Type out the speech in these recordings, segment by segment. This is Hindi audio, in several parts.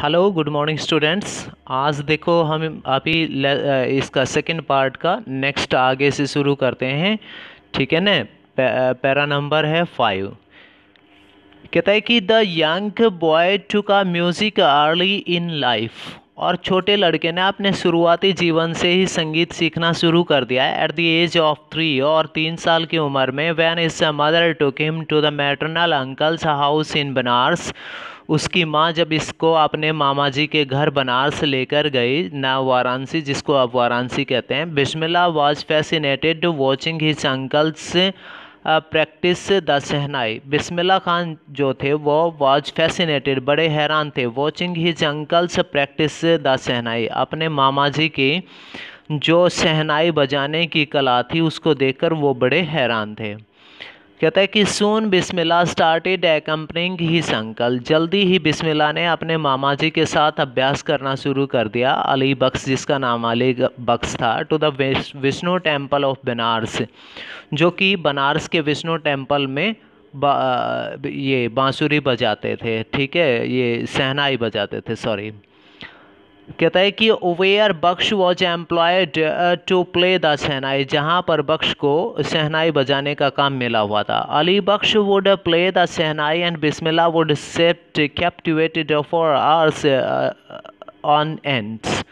Hello good morning students. आज देखो हम अभी इसका सेकंड पार्ट का नेक्स्ट आगे से शुरू करते हैं। ठीक है ना। पैरा नंबर है 5। कहता है कि the young boy took a music early in life. और छोटे लड़के ने अपने शुरुआती जीवन से ही संगीत सीखना शुरू कर दिया है एट द एज ऑफ 3 और 3 साल की उम्र में। When his mother took him to the maternal uncle's house in Banaras. उसकी माँ जब इसको अपने मामा जी के घर बनारस लेकर गई ना, वाराणसी जिसको आप वाराणसी कहते हैं। Bismillah was fascinated watching his uncles practise the shehnai. Bismillah Khan जो थे वो वॉज फैसिनेटेड बड़े हैरान थे, watching his uncles practise the shehnai अपने मामा जी की जो शहनाई बजाने की कला थी उसको देखकर वो बड़े हैरान थे। कहता है कि सून बिस्मिल्लाह स्टार्टेड एकम्पनिंग हिज अंकल। जल्दी ही बिस्मिल्लाह ने अपने मामा जी के साथ अभ्यास करना शुरू कर दिया, अली बख्श जिसका नाम अली बख्श था, to the Vishnu temple of Banaras, जो कि बनारस के विष्णु टेम्पल में ये बांसुरी बजाते थे। ठीक है, ये शहनाई बजाते थे, सॉरी। कहता है कि where Bakhsh was employed to play the shehnai, जहाँ पर बख्श को शहनाई बजाने का काम मिला हुआ था। Ali Bakhsh would play the shehnai and Bismillah would sit captivated for hours on ends.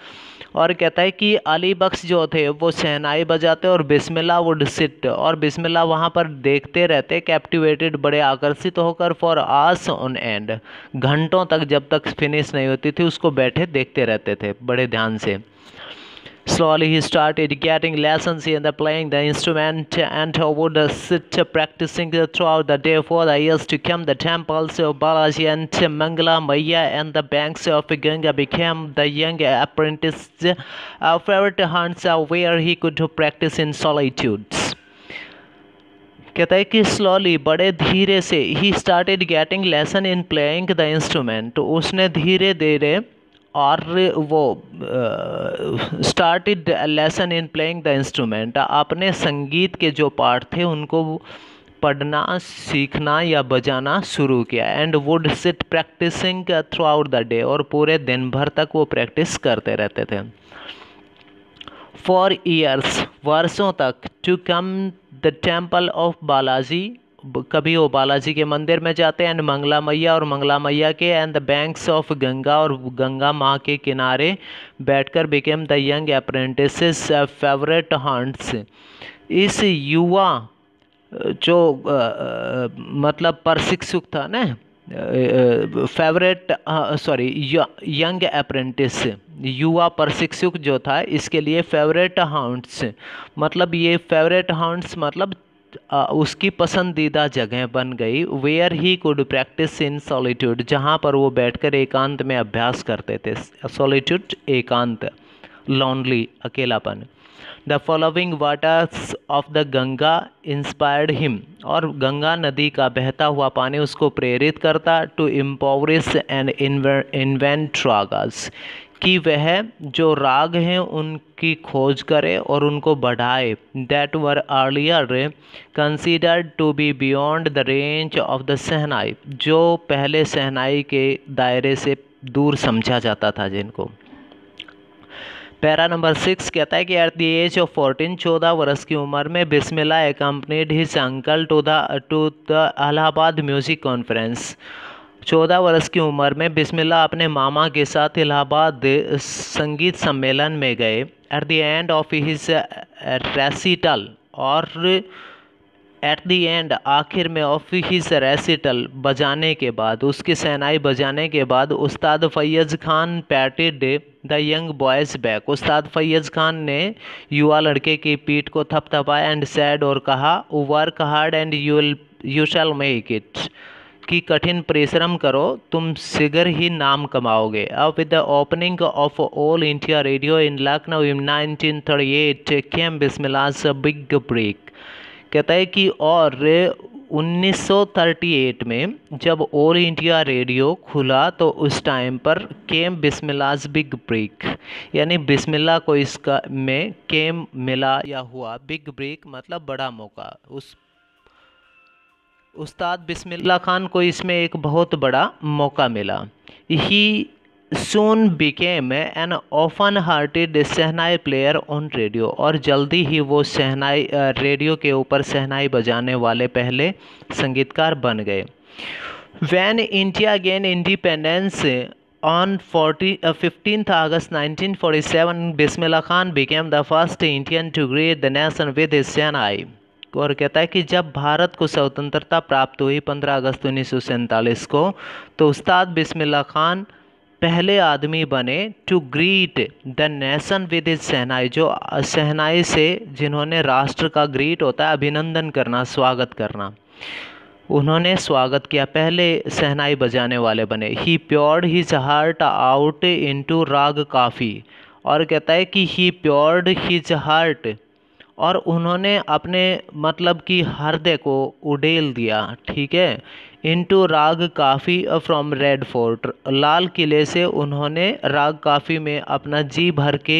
और कहता है कि अली बख्श जो थे वो शहनाई बजाते और बिस्मिल्लाह वुड सिट, और बिस्मिल्लाह वहाँ पर देखते रहते, कैप्टिवेटेड बड़े आकर्षित होकर, फॉर आवर्स ऑन एंड घंटों तक, जब तक फिनिश नहीं होती थी उसको बैठे देखते रहते थे बड़े ध्यान से। Slowly he started getting lessons in the playing the instrument and would sit practicing throughout the day. For the years to come, the temples of Balaji and Mangala Maya and the banks of Ganga became the young apprentice's favorite haunts where he could practice in solitudes. कहता है कि स्लोली बड़े धीरे से, he started getting lesson in playing the instrument, उसने धीरे धीरे और वो started lesson in playing the instrument, अपने संगीत के जो पार्ट थे उनको पढ़ना सीखना या बजाना शुरू किया। And would sit practising throughout the day, और पूरे दिन भर तक वो प्रैक्टिस करते रहते थे। फॉर ईयर्स वर्षों तक, to come the temple of Balaji, कभी वो बालाजी के मंदिर में जाते एंड मंगला मैया और मंगला मैया के, and the banks of Ganga और गंगा माँ के किनारे बैठकर became the young apprentices favourite hunts. इस युवा जो मतलब प्रशिक्षुक था ना, फेवरेट सॉरी यंग अप्रेंटिस, युवा प्रशिक्षुक जो था, इसके लिए फेवरेट हाउंड्स, मतलब ये फेवरेट हाउंड्स मतलब उसकी पसंदीदा जगह बन गई। Where he could practise in solitude, जहाँ पर वो बैठकर एकांत में अभ्यास करते थे। सॉलिट्यूड एकांत, लॉनली अकेलापन। The following waters of the Ganga inspired him, और गंगा नदी का बहता हुआ पानी उसको प्रेरित करता, टू इम्पोवरिश एंड इन्वेंट रागास, कि वह जो राग हैं उनकी खोज करे और उनको बढ़ाए। That were earlier considered to be beyond the range of the shehnai, जो पहले शहनाई के दायरे से दूर समझा जाता था जिनको। पैरा नंबर 6 कहता है कि एट द एज ऑफ 14, 14 वर्ष की उम्र में, Bismillah accompanied his uncle to the Allahabad music conference. 14 वर्ष की उम्र में बिस्मिल्लाह अपने मामा के साथ इलाहाबाद संगीत सम्मेलन में गए। At the end of his recital, और एट द एंड आखिर में ऑफ हिज रेसिटल बजाने के बाद, उसकी शहनाई बजाने के बाद, Ustad Faiyaz Khan patted the young boy's back, Ustad Faiyaz Khan ने युवा लड़के की पीठ को थपथपाया एंड सैड, और कहा, work hard and you shall make it, कि कठिन परिश्रम करो तुम शीघ्र ही नाम कमाओगे। अब with the opening of all India radio in Lucknow in 1938 came Bismillah's big break. कहता है कि और 1938 में जब ऑल इंडिया रेडियो खुला तो उस टाइम पर केम बिस्मिल्लाह's बिग ब्रेक, यानी बिस्मिल्लाह को इसका में केम मिला या हुआ, बिग ब्रेक मतलब बड़ा मौका। उस उस्ताद बिस्मिल्लाह खान को इसमें एक बहुत बड़ा मौका मिला। ही soon became an often hearted shehnai player on radio, और जल्दी ही वो शहनाई रेडियो के ऊपर शहनाई बजाने वाले पहले संगीतकार बन गए। When India gained independence on 15th August 1947, Bismillah Khan became the first Indian to greet the nation with his शहनाई। और कहता है कि जब भारत को स्वतंत्रता प्राप्त हुई 15 अगस्त 1947 को, तो उस्ताद बिस्मिल्लाह खान पहले आदमी बने to greet the nation with his shehnai, जो शहनाई से जिन्होंने राष्ट्र का ग्रीट होता है अभिनंदन करना, स्वागत करना, उन्होंने स्वागत किया, पहले शहनाई बजाने वाले बने। ही प्योर्ड हिज हार्ट आउट इनटू राग काफ़ी, और कहता है कि ही प्योर्ड हिज हार्ट, और उन्होंने अपने मतलब कि हृदय को उड़ेल दिया, ठीक है, इनटू राग काफ़ी फ्रॉम रेड फोर्ट, लाल किले से उन्होंने राग काफ़ी में अपना जी भर के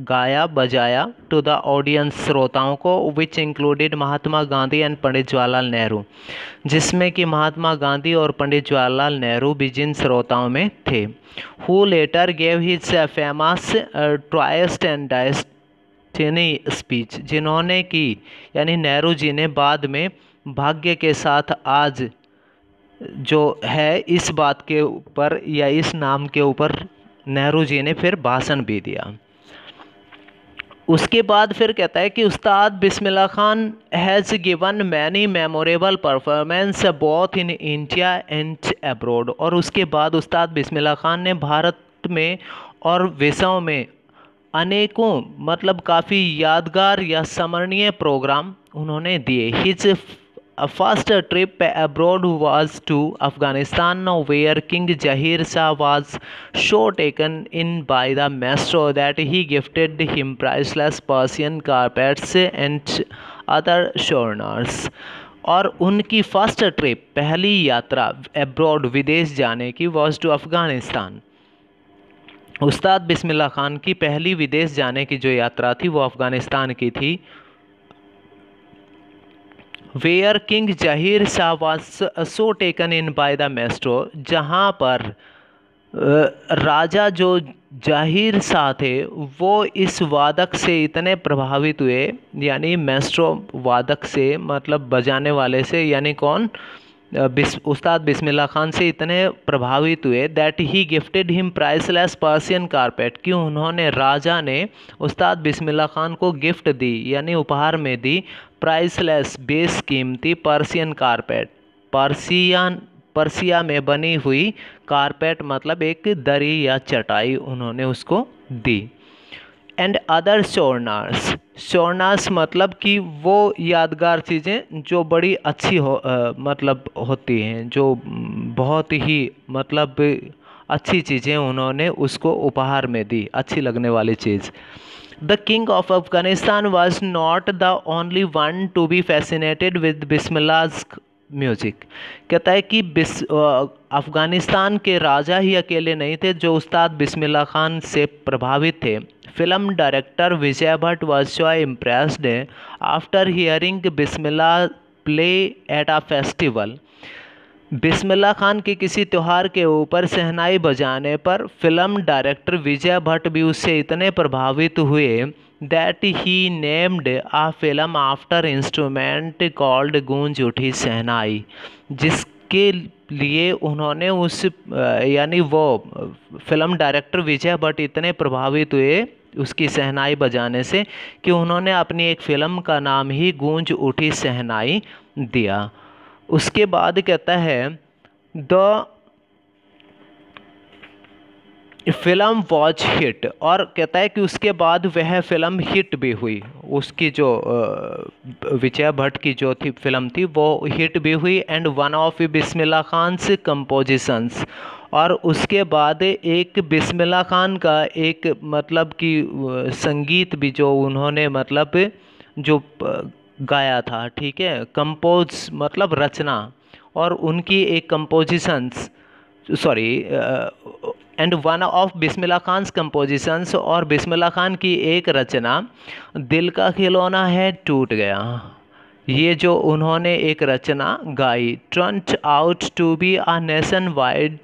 गाया बजाया, टू द ऑडियंस, श्रोताओं को, which included Mahatma Gandhi and Pandit Jawaharlal Nehru, जिसमें कि महात्मा गांधी और पंडित जवाहरलाल नेहरू भी जिन श्रोताओं में थे। Who letter gave his famous tryst and destiny speech, जिन्होंने की, यानी नेहरू जी ने बाद में भाग्य के साथ आज जो है इस बात के ऊपर या इस नाम के ऊपर नेहरू जी ने फिर भाषण भी दिया। उसके बाद फिर कहता है कि Ustad Bismillah Khan has given many memorable performance both in India and abroad, और उसके बाद उस्ताद बिस्मिल्लाह खान ने भारत में और विदेशों में अनेकों मतलब काफ़ी यादगार या स्मरणीय प्रोग्राम उन्होंने दिए। His first trip abroad was to Afghanistan, where king Zahir Shah was so taken in by the maestro that he gifted him priceless Persian carpets and other souvenirs। और उनकी फर्स्ट ट्रिप, पहली यात्रा अब्रॉड, विदेश जाने की, वाज टू अफगानिस्तान। उस्ताद बिस्मिल्लाह खान की पहली विदेश जाने की जो यात्रा थी वो अफगानिस्तान की थी। Where king Zahir Shah was so taken in by the maestro, जहाँ पर राजा जो जहीर शाह थे वो इस वादक से इतने प्रभावित हुए, यानी मेस्ट्रो वादक से मतलब बजाने वाले से, यानी कौन, उस्ताद बिस्मिल्लाह खान से इतने प्रभावित हुए, that he gifted him priceless Persian carpet, कि उन्होंने, राजा ने उस्ताद बिस्मिल्लाह खान को गिफ्ट दी, यानी उपहार में दी, प्राइसलेस बेशकीमती पर्शियन कारपेट, पर्सिया में बनी हुई कारपेट मतलब एक दरी या चटाई उन्होंने उसको दी। एंड अदर सोनार्स मतलब कि वो यादगार चीज़ें जो बड़ी अच्छी मतलब होती हैं, जो बहुत ही मतलब अच्छी चीज़ें उन्होंने उसको उपहार में दी, अच्छी लगने वाली चीज़। The king of Afghanistan was not the only one to be fascinated with Bismillah's music. कहता है कि अफ़गानिस्तान के राजा ही अकेले नहीं थे जो उस्ताद बिस्मिल्लाह खान से प्रभावित थे। Film director Vijay Bhatt was so impressed after hearing Bismillah play at a festival. Bismillah Khan के किसी त्यौहार के ऊपर शहनाई बजाने पर फिल्म डायरेक्टर विजय भट्ट भी उससे इतने प्रभावित हुए that he named a film after instrument called Goonj Uthi शहनाई, जिसके लिए उन्होंने उस यानी वो फिल्म डायरेक्टर विजय भट्ट इतने प्रभावित हुए उसकी शहनाई बजाने से कि उन्होंने अपनी एक फ़िल्म का नाम ही गूंज उठी शहनाई दिया। उसके बाद कहता है द फिल्म वॉज हिट, और कहता है कि उसके बाद वह फिल्म हिट भी हुई। उसकी जो विजय भट्ट की जो थी फिल्म थी वो हिट भी हुई। And one of Bismillah Khan's compositions, और उसके बाद एक बिस्मिल्लाह खान का एक मतलब कि संगीत भी जो उन्होंने मतलब जो गाया था, ठीक है, कंपोज मतलब रचना, और उनकी एक compositions and one of Bismillah Khan's compositions, और बिस्मिल्लाह खान की एक रचना दिल का खिलौना है टूट गया, ये जो उन्होंने एक रचना गाई, turned out to be a nationwide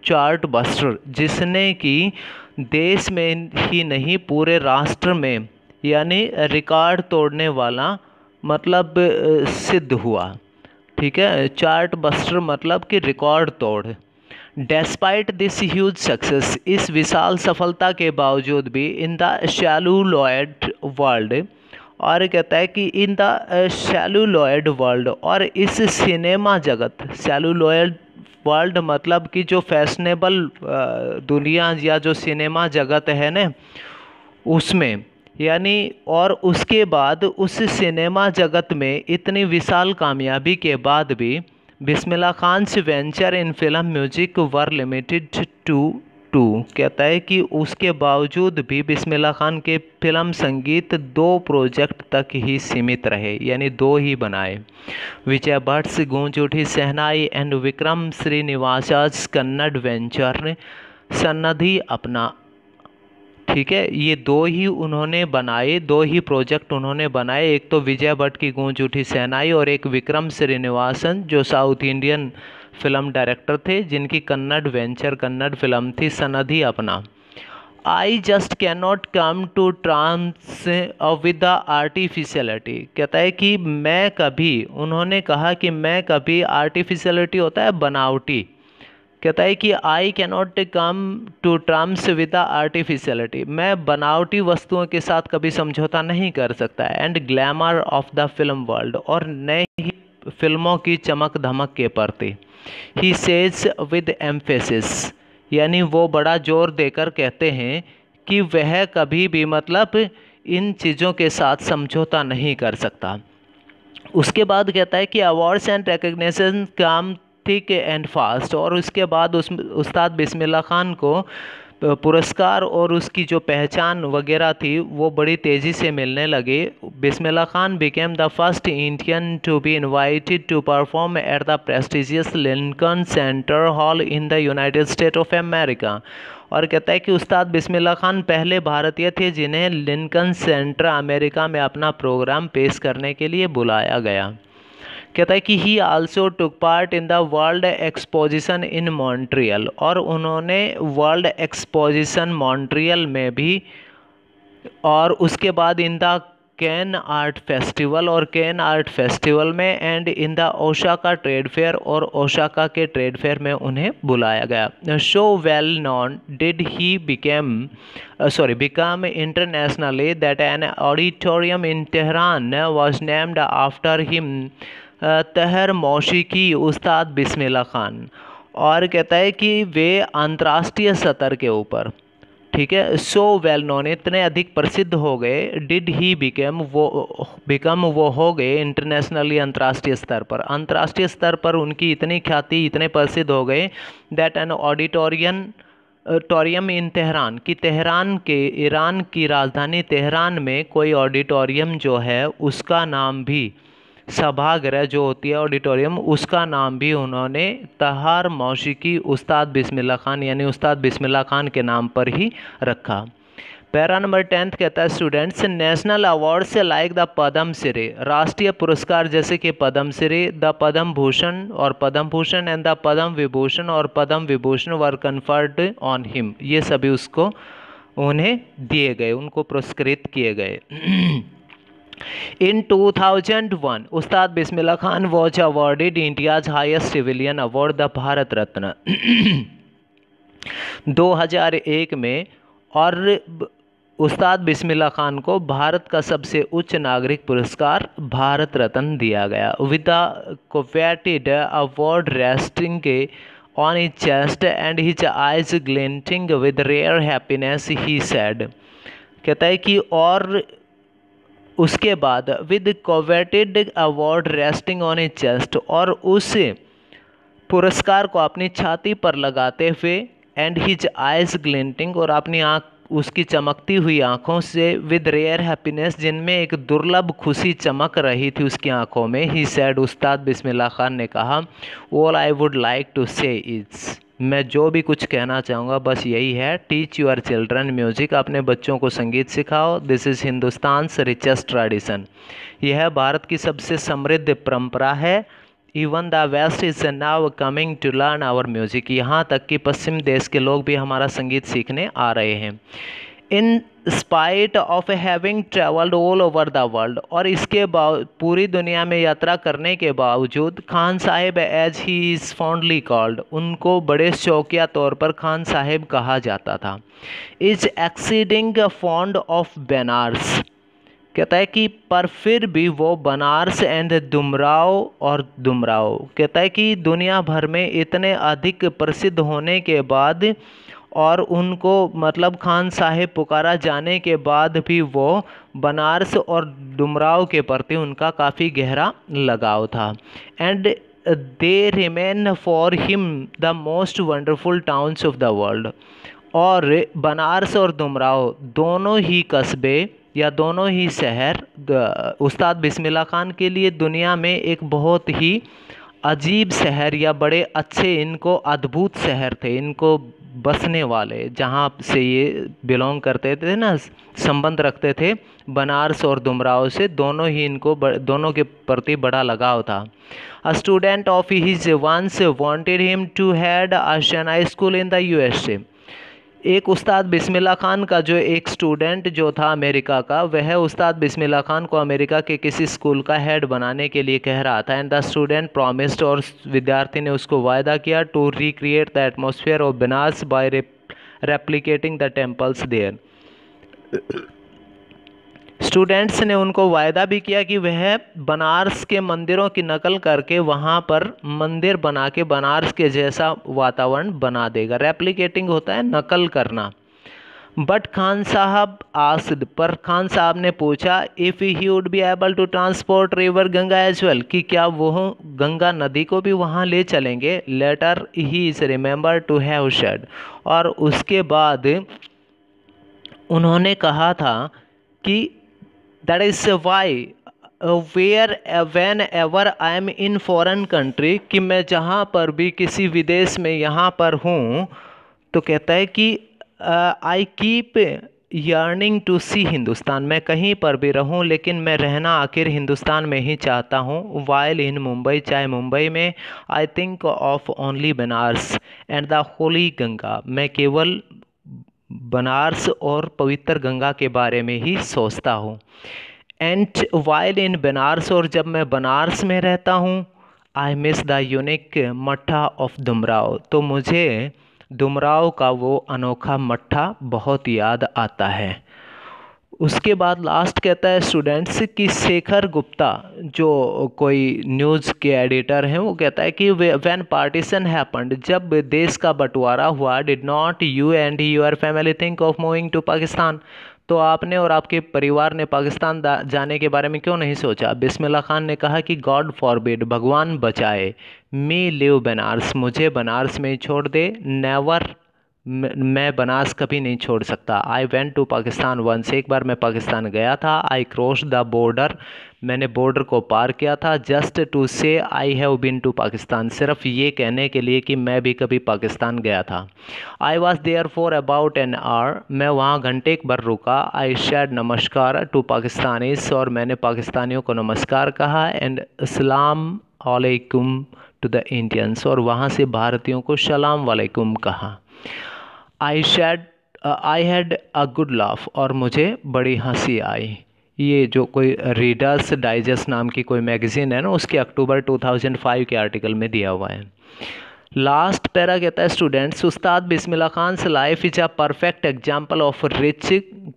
chart buster, जिसने कि देश में ही नहीं पूरे राष्ट्र में यानी रिकॉर्ड तोड़ने वाला मतलब सिद्ध हुआ। ठीक है, चार्ट बस्टर मतलब कि रिकॉर्ड तोड़। डेस्पाइट दिस ह्यूज सक्सेस, इस विशाल सफलता के बावजूद भी इन द सेलुलॉयड वर्ल्ड, और कहता है कि इन द सेलुलॉयड वर्ल्ड, और इस सिनेमा जगत, सेलुलॉयड वर्ल्ड मतलब कि जो फैशनेबल दुनिया या जो सिनेमा जगत है ना उसमें, यानी और उसके बाद उस सिनेमा जगत में इतनी विशाल कामयाबी के बाद भी बिस्मिल्लाह खान से venture in film music were limited to कहता है कि उसके बावजूद भी बिस्मिल्लाह खान के फिल्म संगीत 2 प्रोजेक्ट तक ही सीमित रहे, यानी 2 ही बनाए। विजय भट्ट से गूंज उठी शहनाई एंड विक्रम श्रीनिवासाज कन्नड़ वेंचर सन्नधी अपना। ठीक है, ये 2 ही उन्होंने बनाए, 2 ही प्रोजेक्ट उन्होंने बनाए। एक तो विजय भट्ट की गूंज उठी शहनाई और एक विक्रम श्रीनिवासन जो साउथ इंडियन फिल्म डायरेक्टर थे, जिनकी कन्नड़ वेंचर कन्नड़ फिल्म थी Sanadi Appanna. I just can not come to terms with the artificiality, कहता है कि मैं कभी, उन्होंने कहा कि मैं कभी, आर्टिफिशियलिटी होता है बनावटी, कहता है कि I cannot come to terms with the artificiality, मैं बनावटी वस्तुओं के साथ कभी समझौता नहीं कर सकता। And glamour of the film world, और नए ही फिल्मों की चमक धमक के प्रति। ही सेज विद एम्फेसिस, यानी वो बड़ा जोर देकर कहते हैं कि वह कभी भी मतलब इन चीज़ों के साथ समझौता नहीं कर सकता। उसके बाद कहता है कि awards and recognition come thick and fast, और उसके बाद उस्ताद बिस्मिल्लाह खान को पुरस्कार और उसकी जो पहचान वगैरह थी वो बड़ी तेज़ी से मिलने लगे। Bismillah Khan became the first Indian to be invited to perform at the prestigious Lincoln Center hall in the United State of America, और कहता है कि उस्ताद बिस्मिल्लाह खान पहले भारतीय थे जिन्हें लिंकन सेंटर अमेरिका में अपना प्रोग्राम पेश करने के लिए बुलाया गया। कहता है कि ही also took part in the world exposition in Montreal, और उन्होंने वर्ल्ड एक्सपोजिशन मॉन्ट्रियल में भी, और उसके बाद in the can art festival, और कैन आर्ट फेस्टिवल में, and in the Osaka trade fair, और ओसाका के ट्रेड फेयर में उन्हें बुलाया गया। So well non did he become internationally that an auditorium in Tehran was named after him, तहर मौसीकी उस्ताद बिस्मिल्लाह खान, और कहता है कि वे अंतर्राष्ट्रीय स्तर के ऊपर, ठीक है, सो वेल नोन, इतने अधिक प्रसिद्ध हो गए, डिड ही बिकम वो हो गए इंटरनेशनली, अंतर्राष्ट्रीय स्तर पर उनकी इतनी ख्याति, इतने प्रसिद्ध हो गए that an auditorium in Tehran, कि तेहरान के, ईरान की राजधानी तेहरान में कोई ऑडिटोरियम जो है उसका नाम भी, सभागृह जो होती है ऑडिटोरियम, उसका नाम भी उन्होंने तहार मौसीकी उस्ताद बिस्मिल्लाह खान यानी उस्ताद बिस्मिल्लाह खान के नाम पर ही रखा। पैरा नंबर 10 कहता है students, national awards like the Padma Shri, राष्ट्रीय पुरस्कार जैसे कि पद्म श्री, द पद्म भूषण और पद्म भूषण, एंड द पद्म विभूषण और Padma Vibhushan were conferred on him, ये सभी उसको उन्हें दिए गए, उनको पुरस्कृत किए गए। In 2001, Ustad Bismillah Khan was awarded India's highest civilian award, the Bharat Ratna. 2001 में और उस्ताद बिस्मिल्लाह खान को भारत का सबसे उच्च नागरिक पुरस्कार भारत रत्न दिया गया। With the coveted award resting on his chest and his eyes glinting with rare happiness, he said, कहता है कि और उसके बाद with coveted award resting on A chest, और उस पुरस्कार को अपनी छाती पर लगाते हुए, एंड हिज आइज ग्लिंटिंग, और अपनी आँख, उसकी चमकती हुई आँखों से, विद रेयर हैप्पीनेस, जिनमें एक दुर्लभ खुशी चमक रही थी उसकी आँखों में, ही सैड, उस्ताद बिस्मिल्लाह खान ने कहा, all I would like to say is, मैं जो भी कुछ कहना चाहूँगा बस यही है, टीच यूर चिल्ड्रन म्यूज़िक, अपने बच्चों को संगीत सिखाओ, this is Hindustan richest tradition, यह भारत की सबसे समृद्ध परंपरा है, even the west is now coming to learn our music, यहाँ तक कि पश्चिम देश के लोग भी हमारा संगीत सीखने आ रहे हैं। In spite of having travelled all over the world, और इसके पूरी दुनिया में यात्रा करने के बावजूद Khan Sahib, as he is fondly called, उनको बड़े शौकिया तौर पर खान साहिब कहा जाता था, is exceeding fond of Banaras, कहता है कि पर फिर भी वो बनारस एंड दुमराव कहता है कि दुनिया भर में इतने अधिक प्रसिद्ध होने के बाद और उनको मतलब खान साहिब पुकारा जाने के बाद भी वो बनारस और डुमराव के प्रति उनका काफ़ी गहरा लगाव था। And they remain for him the most wonderful towns of the world, और बनारस और डुमराव दोनों ही कस्बे या दोनों ही शहर उस्ताद बिस्मिल्लाह खान के लिए दुनिया में एक बहुत ही अजीब शहर या बड़े अच्छे, इनको अद्भुत शहर थे, इनको बसने वाले, जहाँ से ये बिलोंग करते थे ना, संबंध रखते थे बनारस और डुमराव से, दोनों ही इनको दोनों के प्रति बड़ा लगाव था। A student of his once wanted him to head a shehnai school in the USA, एक उस्ताद बिस्मिल्लाह खान का जो एक स्टूडेंट जो था अमेरिका का, वह उस्ताद बिस्मिल्लाह खान को अमेरिका के किसी स्कूल का हेड बनाने के लिए कह रहा था। एंड द स्टूडेंट प्रॉमिस्ड, और विद्यार्थी ने उसको वायदा किया, to recreate the atmosphere of Banaras by replicating the temples there. Students ने उनको वायदा भी किया कि वह बनारस के मंदिरों की नकल करके वहाँ पर मंदिर बना के बनारस के जैसा वातावरण बना देगा। रेप्लिकेटिंग होता है नकल करना। बट खान साहब आस्क्ड, पर खान साहब ने पूछा, if he would be able to transport river Ganga as well, कि क्या वो गंगा नदी को भी वहाँ ले चलेंगे। Later he is remember to have said, और उसके बाद उन्होंने कहा था कि that is why whenever I am in foreign country, कि मैं जहाँ पर भी किसी विदेश में यहाँ पर हूँ, तो कहता है कि आई कीप यर्निंग टू सी हिंदुस्तान, मैं कहीं पर भी रहूं लेकिन मैं रहना आखिर हिंदुस्तान में ही चाहता हूं। वाइल इन मुंबई, चाहे मुंबई में, I think of only Banaras and the Holi Ganga, मैं केवल बनारस और पवित्र गंगा के बारे में ही सोचता हूँ। एंड वाइल इन बनारस, और जब मैं बनारस में रहता हूँ, आई मिस द यूनिक मट्ठा ऑफ डुमराव, तो मुझे डुमराव का वो अनोखा मट्ठा बहुत याद आता है। उसके बाद लास्ट कहता है स्टूडेंट्स कि शेखर गुप्ता, जो कोई न्यूज़ के एडिटर हैं, वो कहता है कि व्हेन पार्टीशन हैपेंड, जब देश का बंटवारा हुआ, did not you and your family think of moving to Pakistan, तो आपने और आपके परिवार ने पाकिस्तान जाने के बारे में क्यों नहीं सोचा। बिस्मिल्लाह खान ने कहा कि गॉड फॉरबिड, भगवान बचाए, मी लिव बनारस, मुझे बनारस में ही छोड़ दे, नेवर, मैं बनारस कभी नहीं छोड़ सकता। I went to Pakistan once, एक बार मैं पाकिस्तान गया था। आई क्रॉस द बॉर्डर, मैंने बॉर्डर को पार किया था। Just to say I have been to Pakistan, सिर्फ ये कहने के लिए कि मैं भी कभी पाकिस्तान गया था। I was there for about an hour, मैं वहाँ घंटे भर रुका। I said namaskar to Pakistanis, और मैंने पाकिस्तानियों को नमस्कार कहा। एंड अस्सलाम वालेकुम टू द इंडियंस, और वहाँ से भारतीयों को सलाम वालेकुम कहा। I had a good laugh, और मुझे बड़ी हंसी आई। ये जो कोई रीडर्स डाइजेस्ट नाम की कोई मैगज़ीन है ना, उसके अक्टूबर 2005 के आर्टिकल में दिया हुआ है। लास्ट पैरा कहता है स्टूडेंट्स, उस्ताद बिस्मिल्लाह खान से life is a perfect example of rich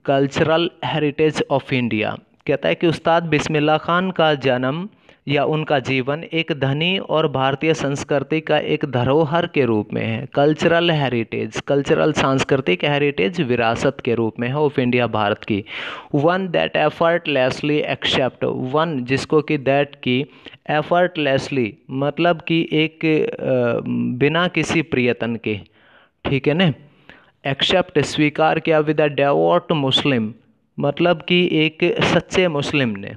cultural heritage of India, कहता है कि उस्ताद बिस्मिल्लाह खान का जन्म या उनका जीवन एक धनी और भारतीय संस्कृति का एक धरोहर के रूप में है। कल्चरल हेरिटेज, कल्चरल सांस्कृतिक हेरिटेज विरासत के रूप में है ऑफ इंडिया, भारत की। One that effortlessly accept, one जिसको कि दैट की एफर्टलेसली मतलब कि एक बिना किसी प्रयत्न के, ठीक है ना, एक्सेप्ट स्वीकार किया, विद अ डेवोट मुस्लिम मतलब कि एक सच्चे मुस्लिम ने,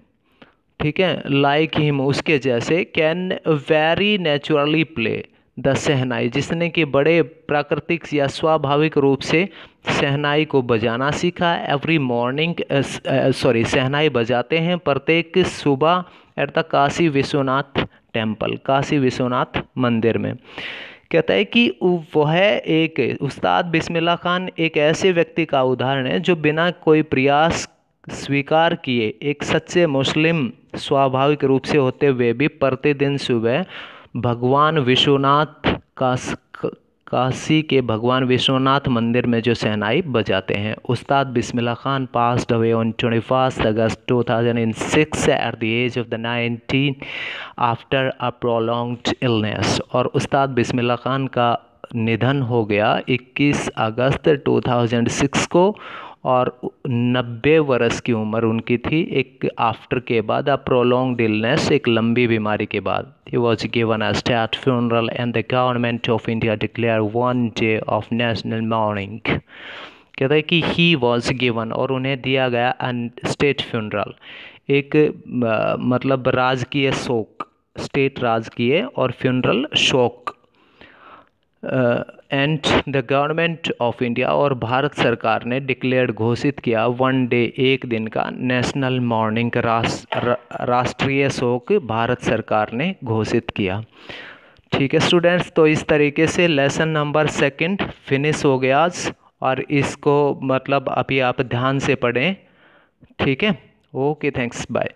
ठीक है, लाइक हिम उसके जैसे, can very naturally play the shehnai, जिसने कि बड़े प्राकृतिक या स्वाभाविक रूप से शहनाई को बजाना सीखा। एवरी मॉर्निंग शहनाई बजाते हैं प्रत्येक सुबह at the Kashi Vishwanath temple, Kashi Vishwanath मंदिर में। कहता है कि वह एक उस्ताद बिस्मिल्लाह खान एक ऐसे व्यक्ति का उदाहरण है जो बिना कोई प्रयास स्वीकार किए एक सच्चे मुस्लिम स्वाभाविक रूप से होते हुए भी प्रतिदिन सुबह भगवान विश्वनाथ काशी के भगवान विश्वनाथ मंदिर में जो शहनाई बजाते हैं। Ustad Bismillah Khan passed away on 21 August 2006 at the age of the 19 after a prolonged illness. और उस्ताद बिस्मिल्लाह खान का निधन हो गया 21 अगस्त 2006 को, और 90 वर्ष की उम्र उनकी थी, एक आफ्टर के बाद, अ प्रोलॉन्ग्ड इलनेस, एक लंबी बीमारी के बाद। He was given a state funeral and the government of India declared one day of national mourning। कहता है कि he was given, और उन्हें दिया गया स्टेट फ्यूनरल, एक मतलब राजकीय शोक, स्टेट राजकीय और फ्यूनरल शोक। And the government of India, और भारत सरकार ने डिक्लेयर्ड घोषित किया, वन डे, एक दिन का, नेशनल मॉर्निंग, राष्ट्रीय शोक भारत सरकार ने घोषित किया। ठीक है स्टूडेंट्स, तो इस तरीके से लेसन नंबर 2 फिनिश हो गया आज, और इसको मतलब अभी आप ध्यान से पढ़ें। ठीक है, ओके, थैंक्स, बाय।